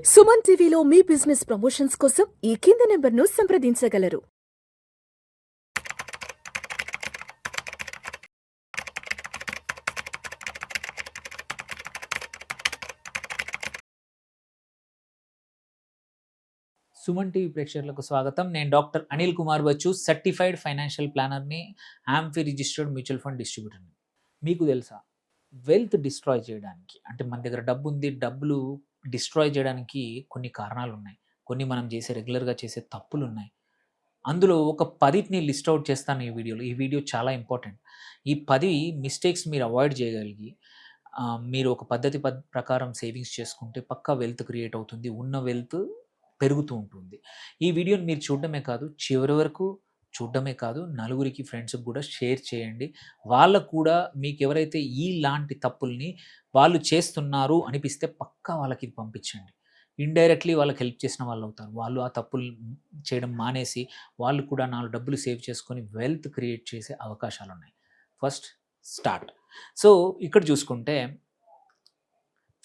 సుమన్ టీవీలో మీ business promotions కోసం ఈ కింది నెంబర్ను సంప్రదించగలరు. సుమన్ టీవీ ప్రేక్షకులకు స్వాగతం. నేను doctor Anil Kumar Bachchu, certified financial ప్లానర్ని, ఆంఫీ రిజిస్టర్డ్ మ్యూచువల్ ఫండ్ డిస్ట్రిబ్యూటర్ని. మీకు తెలుసా, వెల్త్ డిస్ట్రాయ్ చేయడానికి, అంటే మన దగ్గర డబ్బు ఉంది, డబ్బులు డిస్ట్రాయ్ చేయడానికి కొన్ని కారణాలు ఉన్నాయి. కొన్ని మనం చేసే రెగ్యులర్గా చేసే తప్పులు ఉన్నాయి. అందులో ఒక 10ని లిస్ట్ అవుట్ చేస్తాను ఈ వీడియోలో. ఈ వీడియో చాలా ఇంపార్టెంట్. ఈ 10 మిస్టేక్స్ మీరు అవాయిడ్ చేయగలిగి మీరు ఒక పద్ధతి ప్రకారం సేవింగ్స్ చేసుకుంటే పక్కా వెల్త్ క్రియేట్ అవుతుంది. ఉన్న వెల్త్ పెరుగుతూ ఉంటుంది. ఈ వీడియోని మీరు చూడడమే కాదు, చివరి వరకు చూడడమే కాదు, నలుగురికి ఫ్రెండ్స్కి కూడా షేర్ చేయండి. వాళ్ళకు కూడా మీకు ఎవరైతే ఇలాంటి తప్పుల్ని వాళ్ళు చేస్తున్నారు అనిపిస్తే పక్కా వాళ్ళకి ఇది పంపించండి. ఇండైరెక్ట్లీ వాళ్ళకి హెల్ప్ చేసిన వాళ్ళు అవుతారు. వాళ్ళు ఆ తప్పులు చేయడం మానేసి వాళ్ళు కూడా 4 డబ్బులు సేవ్ చేసుకొని వెల్త్ క్రియేట్ చేసే అవకాశాలు ఉన్నాయి. First start. సో ఇక్కడ చూసుకుంటే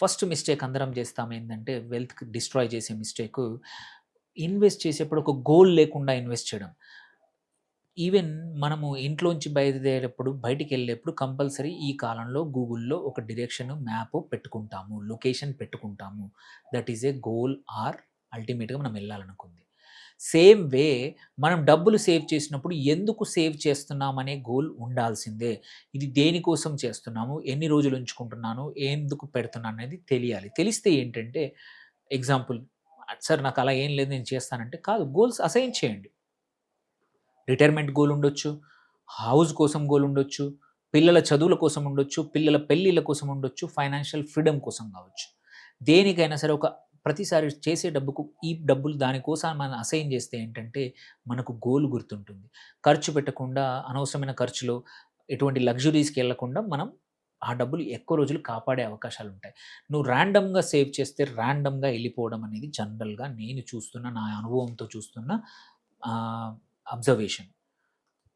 ఫస్ట్ మిస్టేక్ అందరం చేస్తాం ఏంటంటే, వెల్త్ డిస్ట్రాయ్ చేసే మిస్టేక్, ఇన్వెస్ట్ చేసేప్పుడు ఒక గోల్ లేకుండా ఇన్వెస్ట్ చేయడం. ఈవెన్ మనము ఇంట్లోంచి బయలుదేరేటప్పుడు, బయటికి వెళ్ళేప్పుడు కంపల్సరీ ఈ కాలంలో గూగుల్లో ఒక డైరెక్షన్ మ్యాప్ పెట్టుకుంటాము, లొకేషన్ పెట్టుకుంటాము. That is a goal or అల్టిమేట్గా మనం వెళ్ళాలనుకుంది. సేమ్ వే మనం డబ్బులు సేవ్ చేసినప్పుడు ఎందుకు సేవ్ చేస్తున్నామనే గోల్ ఉండాల్సిందే. ఇది దేనికోసం చేస్తున్నాము, ఎన్ని రోజులు ఉంచుకుంటున్నాను, ఎందుకు పెడుతున్నాను అనేది తెలియాలి. తెలిస్తే ఏంటంటే, ఎగ్జాంపుల్, సార్ నాకు అలా ఏం లేదు నేను చేస్తానంటే కాదు, గోల్స్ అసైన్ చేయండి. రిటైర్మెంట్ గోల్ ఉండొచ్చు, హౌస్ కోసం గోల్ ఉండొచ్చు, పిల్లల చదువుల కోసం ఉండొచ్చు, పిల్లల పెళ్ళిళ్ళ కోసం ఉండొచ్చు, ఫైనాన్షియల్ ఫ్రీడమ్ కోసం కావచ్చు. దేనికైనా సరే ఒక ప్రతిసారి చేసే డబ్బుకు ఈ డబ్బులు దానికోసం మనం అసైన్ చేస్తే ఏంటంటే మనకు గోల్ గుర్తుంటుంది. ఖర్చు పెట్టకుండా అనవసరమైన ఖర్చులు, ఎటువంటి లగ్జరీస్కి వెళ్ళకుండా మనం ఆ డబ్బులు ఎక్కువ రోజులు కాపాడే అవకాశాలు ఉంటాయి. నువ్వు ర్యాండమ్గా సేవ్ చేస్తే ర్యాండమ్గా వెళ్ళిపోవడం అనేది జనరల్గా నేను చూస్తున్న, నా అనుభవంతో చూస్తున్న అబ్జర్వేషన్.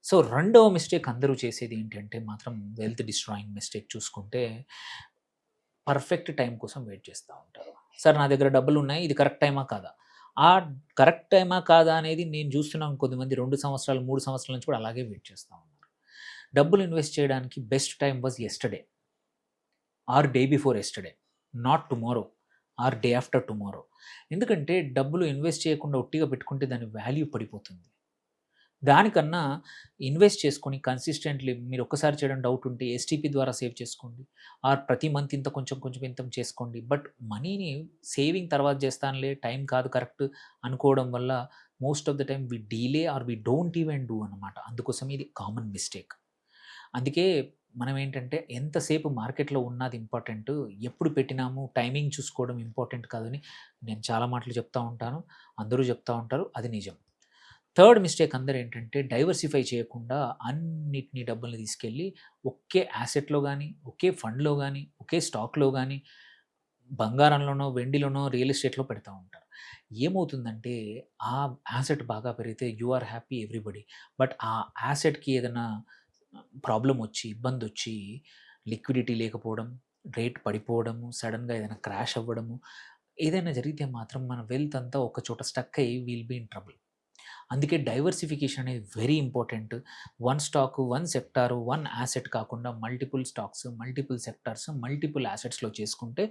సో రెండవ మిస్టేక్ అందరూ చేసేది ఏంటంటే మాత్రం, వెల్త్ డిస్ట్రాయింగ్ మిస్టేక్ చూసుకుంటే, పర్ఫెక్ట్ టైం కోసం వెయిట్ చేస్తూ ఉంటారు. సార్ నా దగ్గర డబ్బులు ఉన్నాయి, ఇది కరెక్ట్ టైమా కాదా? ఆ కరెక్ట్ టైమా కాదా అనేది నేను చూస్తున్నాను. కొద్దిమంది 2 సంవత్సరాలు 3 సంవత్సరాల నుంచి కూడా అలాగే వెయిట్ చేస్తూ ఉన్నారు. డబ్బులు ఇన్వెస్ట్ చేయడానికి best time was yesterday or day before yesterday, not tomorrow or day after tomorrow. ఎందుకంటే డబ్బులు ఇన్వెస్ట్ చేయకుండా ఒట్టిగా పెట్టుకుంటే దాని వాల్యూ పడిపోతుంది. దానికన్నా ఇన్వెస్ట్ చేసుకొని కన్సిస్టెంట్లీ, మీరు ఒక్కసారి చేయడం డౌట్ ఉంటే ఎస్టీపీ ద్వారా సేవ్ చేసుకోండి, ఆర్ ప్రతి మంత్ ఇంత కొంచెం కొంచెం ఇంత చేసుకోండి. బట్ మనీని సేవింగ్ తర్వాత చేస్తానులే, టైం కాదు కరెక్ట్ అనుకోవడం వల్ల most of the time we delay or we don't even do అనమాట. అందుకోసం ఇది కామన్ మిస్టేక్. అందుకే మనం ఏంటంటే, ఎంతసేపు మార్కెట్లో ఉన్నది ఇంపార్టెంట్, ఎప్పుడు పెట్టినాము టైమింగ్ చూసుకోవడం ఇంపార్టెంట్ కాదని నేను చాలా మాటలు చెప్తూ ఉంటాను, అందరూ చెప్తూ ఉంటారు, అది నిజం. థర్డ్ మిస్టేక్ అందరూ ఏంటంటే, డైవర్సిఫై చేయకుండా అన్నిటిని డబ్బుల్ని తీసుకెళ్ళి ఒకే యాసెట్‌లో గానీ, ఒకే ఫండ్‌లో గానీ, ఒకే స్టాక్‌లో గానీ, బంగారంలోనో, వెండిలోనో, రియల్ ఎస్టేట్‌లో పెడతా ఉంటారు. ఏమవుతుందంటే, ఆ యాసెట్ బాగా పెరిగితే you are happy everybody. But ఆ యాసెట్‌కి ఏదైనా ప్రాబ్లమ్ వచ్చి, ఇబ్బందొచ్చి, లిక్విడిటీ లేకపోవడం, రేట్ పడిపోవడము, సడెన్‌గా ఏదైనా క్రాష్ అవ్వడము, ఏదైనా జరిగితే మాత్రం మన వెల్త్ అంతా ఒక చోట స్టక్ అయ్యి విల్ బీ ఇన్ ట్రబుల్. అందుకే డైవర్సిఫికేషన్ అనేది very important. One stock, one sector, one asset కాకుండా multiple stocks, multiple sectors, multiple యాసెట్స్‌లో చేసుకుంటే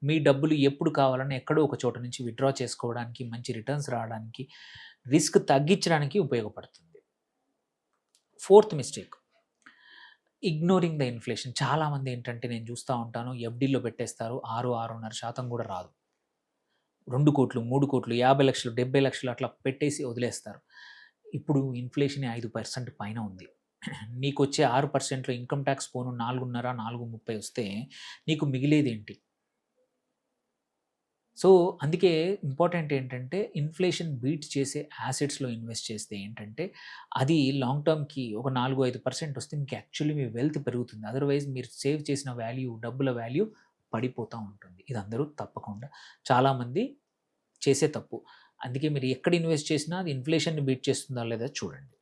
మీ డబ్బులు ఎప్పుడు కావాలన్నా ఎక్కడో ఒక చోట నుంచి విత్‌డ్రా చేసుకోవడానికి, మంచి రిటర్న్స్ రావడానికి, రిస్క్ తగ్గించడానికి ఉపయోగపడుతుంది. Fourth mistake, ignoring the inflation. చాలామంది ఏంటంటే నేను చూస్తూ ఉంటాను, ఎఫ్‌డీలో పెట్టేస్తారు, 6, 6.5% కూడా రాదు. 2,00,00,000, 3,00,00,000, 50,00,000, 70,00,000 అట్లా పెట్టేసి వదిలేస్తారు. ఇప్పుడు ఇన్‌ఫ్లేషనే 5% పైన ఉంది. నీకొచ్చే 6%లో ఇన్‌కమ్ టాక్స్ పోను 4.5, 4.30 వస్తే నీకు మిగిలేదేంటి? సో అందుకే ఇంపార్టెంట్ ఏంటంటే, ఇన్‌ఫ్లేషన్ బీట్ చేసే యాసెట్స్‌లో ఇన్వెస్ట్ చేస్తే ఏంటంటే, అది లాంగ్ టర్మ్‌కి ఒక 4, 5% వస్తే మీకు యాక్చువల్లీ మీ వెల్త్ పెరుగుతుంది. అదర్‌వైజ్ మీరు సేవ్ చేసిన వాల్యూ, డబ్బుల వాల్యూ పడిపోతా ఉంటుంది. ఇది అందరూ తప్పకుండా చాలామంది చేసే తప్పు. అందుకే మీరు ఎక్కడ ఇన్వెస్ట్ చేసినా అది ఇన్‌ఫ్లేషన్‌ని బీట్ చేస్తుందా లేదా చూడండి.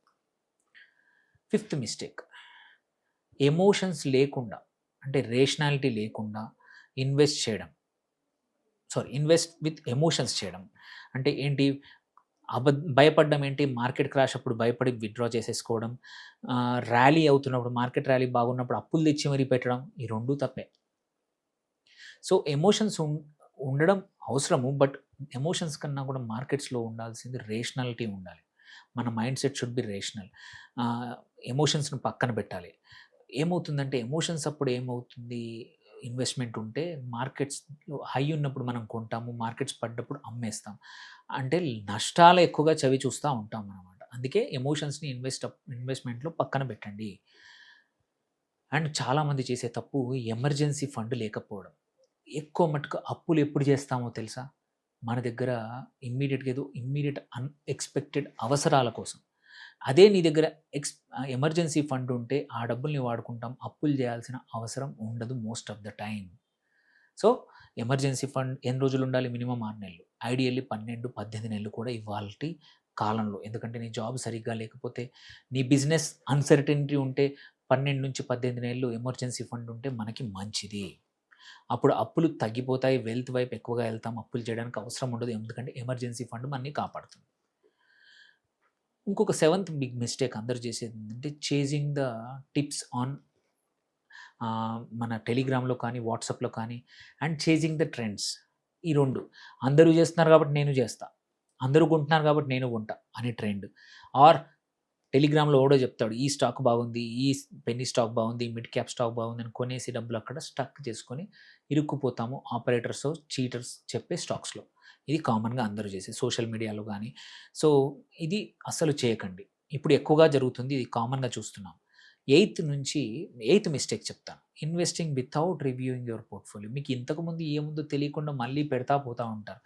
ఫిఫ్త్ మిస్టేక్, ఎమోషన్స్ లేకుండా, అంటే రేషనాలిటీ లేకుండా ఇన్వెస్ట్ చేయడం. ఇన్వెస్ట్ విత్ ఎమోషన్స్ చేయడం. అంటే ఏంటి? భయపడడం ఏంటి? మార్కెట్ క్రాష్ అప్పుడు భయపడి విత్‌డ్రా చేసేసుకోవడం. ర్యాలీ అవుతున్నప్పుడు, మార్కెట్ ర్యాలీ బాగున్నప్పుడు అప్పులు తెచ్చి మరీ పెట్టడం. ఈ 2 తప్పే. సో, ఎమోషన్స్ ఉండడం అవసరము. బట్ ఎమోషన్స్ కన్నా కూడా మార్కెట్స్‌లో ఉండాల్సింది రేషనాలిటీ ఉండాలి. మన mind set should be rational. ఎమోషన్స్‌ని పక్కన పెట్టాలి. ఏమవుతుందంటే ఎమోషన్స్ అప్పుడు ఏమవుతుంది? ఇన్వెస్ట్‌మెంట్ ఉంటే మార్కెట్స్‌లో హై ఉన్నప్పుడు మనం కొంటాము. మార్కెట్స్ పడ్డప్పుడు అమ్మేస్తాం. అంటే నష్టాలు ఎక్కువగా చవి చూస్తా ఉంటామనమాట. అందుకే ఎమోషన్స్‌ని ఇన్వెస్ట్‌మెంట్‌లో పక్కన పెట్టండి. అండ్ చాలామంది చేసే తప్పు ఎమర్జెన్సీ ఫండ్ లేకపోవడం. ఎక్కువ మటుకు అప్పులు ఎప్పుడు చేస్తామో తెలుసా? మన దగ్గర ఇమ్మీడియేట్ అన్‌ఎక్స్‌పెక్టెడ్ అవసరాల కోసం. అదే నీ దగ్గర ఎమర్జెన్సీ ఫండ్ ఉంటే ఆ డబ్బుల్ని వాడుకుంటాం. అప్పులు చేయాల్సిన అవసరం ఉండదు most of the time. So, emergency fund ఎన్ని రోజులు ఉండాలి? మినిమమ్ 6 నెలలు. ఐడియల్లీ 12, 18 నెలలు కూడా ఇవాల్టి కాలంలో. ఎందుకంటే నీ జాబ్ సరిగ్గా లేకపోతే, నీ బిజినెస్ అన్‌సర్టెనిటీ ఉంటే 12-18 నెలలు ఎమర్జెన్సీ ఫండ్ ఉంటే మనకి మంచిది. అప్పుడు అప్పులు తగ్గిపోతాయి. వెల్త్ వైపు ఎక్కువగా వెళ్తాం. అప్పులు చేయడానికి అవసరం ఉండదు. ఎందుకంటే ఎమర్జెన్సీ ఫండ్ మనల్ని కాపాడుతుంది. ఇంకొక సెవెంత్ బిగ్ మిస్టేక్ అందరూ చేసేది ఏంటంటే చేజింగ్ ద టిప్స్ ఆన్ మన టెలిగ్రామ్‌లో కానీ, వాట్సాప్‌లో కానీ అండ్ చేజింగ్ ద ట్రెండ్స్. ఈ 2 అందరూ చేస్తున్నారు కాబట్టి నేను చేస్తా. అందరూ కొంటున్నారు కాబట్టి నేను కొంటా అనే ట్రెండ్. ఆర్ టెలిగ్రామ్‌లో ఎవడో చెప్తాడు. ఈ స్టాక్ బాగుంది. ఈ పెన్నీ స్టాక్ బాగుంది. మిడ్ క్యాప్ స్టాక్ బాగుంది అని కొనేసి డబ్బులు అక్కడ స్టక్ చేసుకొని ఇరుక్కుపోతాము. ఆపరేటర్స్, చీటర్స్ చెప్పే స్టాక్స్‌లో. ఇది కామన్‌గా అందరూ చేసేది. సోషల్ మీడియాలో గానీ. సో, ఇది అస్సలు చేయకండి. ఇప్పుడు ఎక్కువగా జరుగుతుంది. ఇది కామన్‌గా చూస్తున్నాం. ఎయిత్ మిస్టేక్ చెప్తాను. Investing without reviewing your portfolio. మీకు ఇంతకుముందు ఏముందో తెలియకుండా మళ్ళీ పెడతా పోతా ఉంటారు.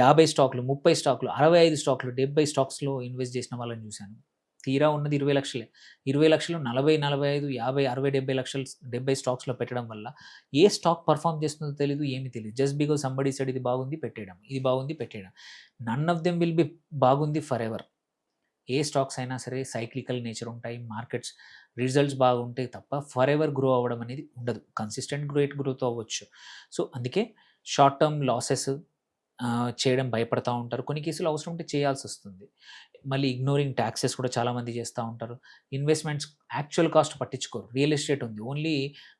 50 స్టాక్‌లు, 30 స్టాక్‌లు, 65 స్టాక్‌లు, 70 స్టాక్స్‌లో ఇన్వెస్ట్ చేసిన వాళ్ళని చూశాను. తీరా ఉన్నది 20,00,000. 20,00,000 40, 45, 50, 60, 70 లక్షలు 70 స్టాక్స్‌లో పెట్టడం వల్ల ఏ స్టాక్ పర్ఫార్మ్ చేస్తుందో తెలీదు. ఏమీ తెలీదు. జస్ట్ బికాజ్ సంబడీ సెడ్ ఇది బాగుంది పెట్టేయడం. ఇది బాగుంది పెట్టేయడం. None of them will be బాగుంది ఫరెవర్. ఏ స్టాక్స్ అయినా సరే సైక్లికల్ నేచర్ ఉంటాయి. మార్కెట్స్ రిజల్ట్స్ బాగుంటాయి తప్ప ఫరెవర్ గ్రో అవ్వడం అనేది ఉండదు. కన్సిస్టెంట్ గ్రోత్ అవ్వచ్చు. సో, అందుకే షార్ట్ టర్మ్ లాసెస్ చేయడం భయపడతా ఉంటారు. కొన్ని కేసులు అవసరం ఉంటే చేయాల్సొస్తుంది. మళ్ళీ ఇగ్నోరింగ్ టాక్సెస్ కూడా చాలామంది చేస్తా ఉంటారు. ఇన్వెస్ట్‌మెంట్స్ యాక్చువల్ కాస్ట్ పట్టించుకోరు. రియల్ ఎస్టేట్ ఉంది. ఓన్లీ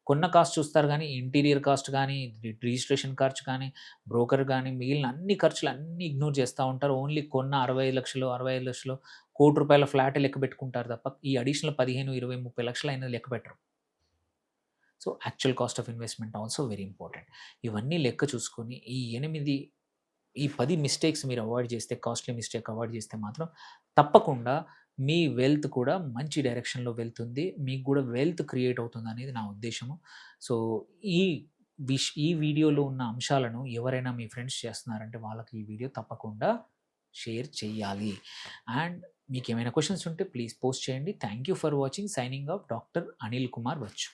కొన్న కాస్ట్ చూస్తారు గానీ, ఇంటీరియర్ కాస్ట్ గానీ, రిజిస్ట్రేషన్ ఖర్చు కానీ, బ్రోకర్ గానీ, మిగిలిన అన్ని ఖర్చులు అన్నీ ఇగ్నోర్ చేస్తా ఉంటారు. ఓన్లీ కొన్న 65,00,000, 65,00,000 ₹1,00,00,000 ఫ్లాటే లెక్క పెట్టుకుంటారు తప్ప, ఈ అడిషనల్ 15, 20, 30 లక్షలు అయినది లెక్క పెట్టరు. So, actual cost of investment also very important. ఇవన్నీ లెక్క చూసుకొని ఈ 10 మిస్టేక్స్ మీరు అవాయిడ్ చేస్తే, కాస్ట్‌లీ మిస్టేక్ అవాయిడ్ చేస్తే మాత్రం తప్పకుండా మీ వెల్త్ కూడా మంచి డైరెక్షన్‌లో వెళ్తుంది. మీకు కూడా వెల్త్ క్రియేట్ అవుతుందనేది నా ఉద్దేశ్యము. సో, ఈ ఈ వీడియోలో ఉన్న అంశాలను ఎవరైనా మీ ఫ్రెండ్స్ చేస్తున్నారంటే వాళ్ళకి ఈ వీడియో తప్పకుండా షేర్ చేయాలి. అండ్ మీకేమైనా క్వెషన్స్ ఉంటే ప్లీజ్ పోస్ట్ చేయండి. Thank you for watching. Signing off doctor Anil Kumar వచ్చు.